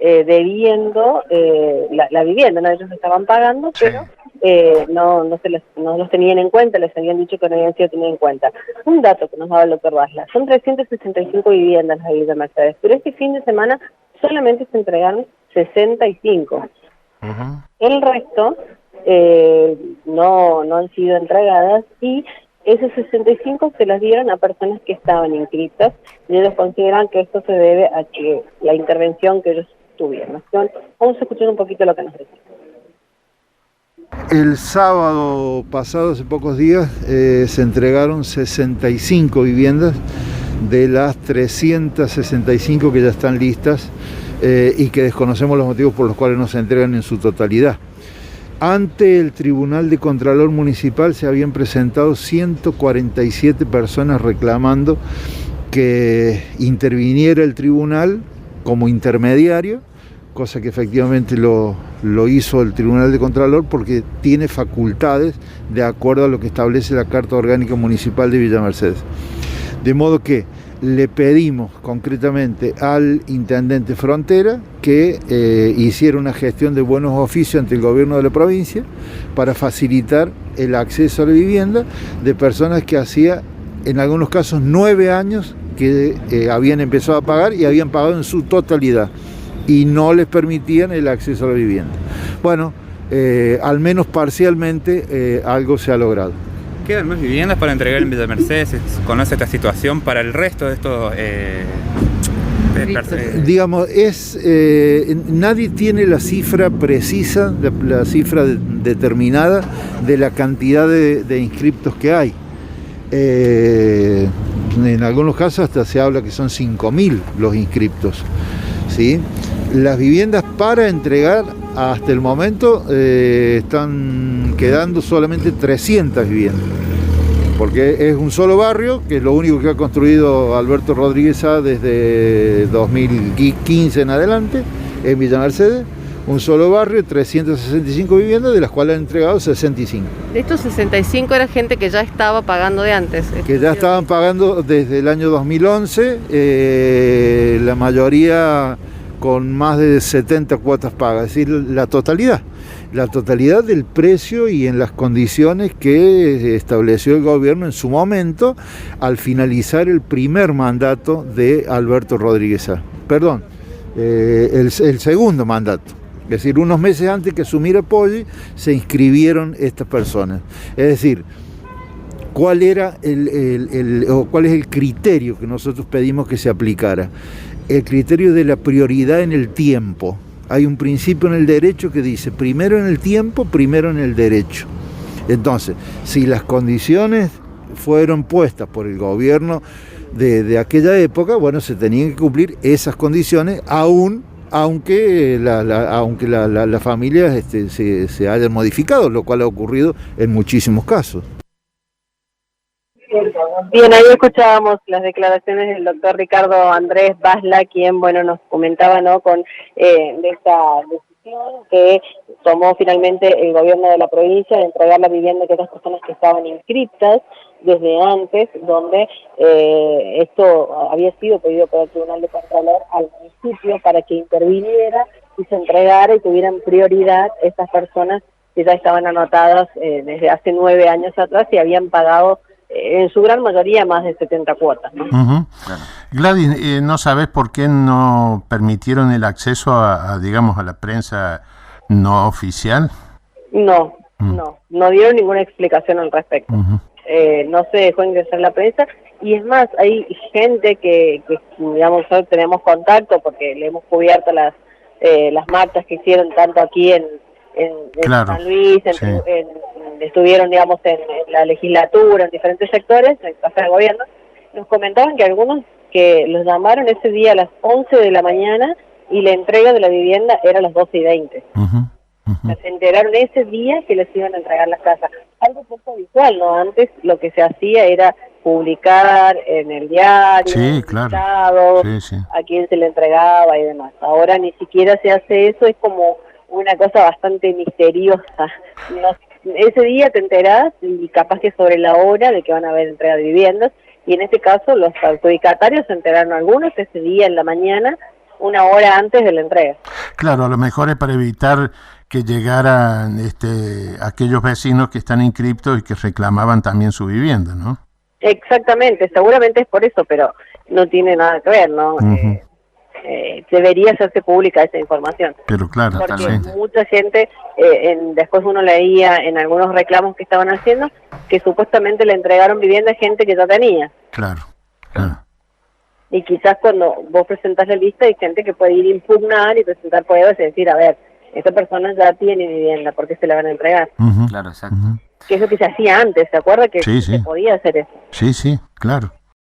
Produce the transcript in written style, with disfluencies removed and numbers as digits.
debiendo la vivienda, ¿no? Ellos estaban pagando, pero no los tenían en cuenta, les habían dicho que no habían sido tenidos en cuenta. Un dato que nos daba el doctor Basla, son 365 viviendas las de Villa Mercedes, pero este fin de semana solamente se entregaron 65. El resto no han sido entregadas, y esos 65 se las dieron a personas que estaban inscritas, y ellos consideran que esto se debe a que la intervención que ellos tuvieron. Entonces, vamos a escuchar un poquito lo que nos dicen. El sábado pasado, hace pocos días, se entregaron 65 viviendas de las 365 que ya están listas y que desconocemos los motivos por los cuales no se entregan en su totalidad. Ante el Tribunal de Contralor Municipal se habían presentado 147 personas reclamando que interviniera el tribunal como intermediario, cosa que efectivamente lo hizo el Tribunal de Contralor porque tiene facultades de acuerdo a lo que establece la Carta Orgánica Municipal de Villa Mercedes. De modo que le pedimos concretamente al Intendente Frontera que hiciera una gestión de buenos oficios ante el gobierno de la provincia para facilitar el acceso a la vivienda de personas que hacía, en algunos casos, 9 años que habían empezado a pagar y habían pagado en su totalidad y no les permitían el acceso a la vivienda. Bueno, al menos parcialmente algo se ha logrado. ¿Quedan más viviendas para entregar en Villa Mercedes? ¿Conoce esta situación para el resto de estos? Digamos, nadie tiene la cifra precisa, la cifra determinada de la cantidad de inscriptos que hay. En algunos casos hasta se habla que son 5.000 los inscriptos, ¿sí? Las viviendas para entregar hasta el momento están quedando solamente 300 viviendas, porque es un solo barrio, que es lo único que ha construido Alberto Rodríguez Sá desde 2015 en adelante, en Villa Mercedes. Un solo barrio, 365 viviendas, de las cuales han entregado 65. De estos 65 era gente que ya estaba pagando de antes. Que ya estaban pagando desde el año 2011, la mayoría con más de 70 cuotas pagas, es decir, la totalidad del precio y en las condiciones que estableció el gobierno en su momento al finalizar el primer mandato de Alberto Rodríguez Sá. Perdón, el segundo mandato. Es decir, unos meses antes que asumiera Poggi, se inscribieron estas personas. Es decir, ¿cuál era cuál es el criterio que nosotros pedimos que se aplicara? El criterio de la prioridad en el tiempo. Hay un principio en el derecho que dice, primero en el tiempo, primero en el derecho. Entonces, si las condiciones fueron puestas por el gobierno de aquella época, bueno, se tenían que cumplir esas condiciones, aunque las familias se hayan modificado, lo cual ha ocurrido en muchísimos casos. Bien, ahí escuchábamos las declaraciones del doctor Ricardo Andrés Basla, quien, bueno, nos comentaba, ¿no?, de esta decisión que tomó finalmente el gobierno de la provincia de entregar la vivienda a aquellas personas que estaban inscritas desde antes, donde esto había sido pedido por el Tribunal de Contralor al municipio para que interviniera y se entregara y tuvieran prioridad estas personas que ya estaban anotadas desde hace 9 años atrás y habían pagado en su gran mayoría más de 70 cuotas, ¿no? Gladys, ¿no sabés por qué no permitieron el acceso digamos, a la prensa no oficial? No dieron ninguna explicación al respecto. No se dejó ingresar la prensa, y es más, hay gente que digamos, nosotros tenemos contacto porque le hemos cubierto las marchas que hicieron tanto aquí en claro, San Luis, estuvieron, digamos, en la legislatura, en diferentes sectores, en el Casa de Gobierno. Nos comentaban que algunos que los llamaron ese día a las 11 de la mañana y la entrega de la vivienda era a las 12:20. Se enteraron ese día que les iban a entregar las casas. Algo poco habitual, ¿no? Antes lo que se hacía era publicar en el diario, claro, a quién se le entregaba y demás. Ahora ni siquiera se hace eso, es como una cosa bastante misteriosa. Ese día te enterás y capaz que sobre la hora de que van a haber entrega de viviendas, y en este caso los adjudicatarios se enteraron algunos ese día en la mañana una hora antes de la entrega. Claro, a lo mejor es para evitar que llegaran aquellos vecinos que están inscriptos y que reclamaban también su vivienda, ¿no? Exactamente, seguramente es por eso, pero no tiene nada que ver, ¿no? Debería hacerse pública esa información. Pero claro, porque mucha gente, después uno leía en algunos reclamos que estaban haciendo, que supuestamente le entregaron vivienda a gente que ya tenía. Claro. Y quizás cuando vos presentás la lista hay gente que puede ir a impugnar y presentar pruebas y decir, a ver, esta persona ya tiene vivienda, ¿por qué se la van a entregar? Claro, exacto. Que es lo que se hacía antes, ¿se acuerda? Que Sí, se podía hacer eso. Sí, claro.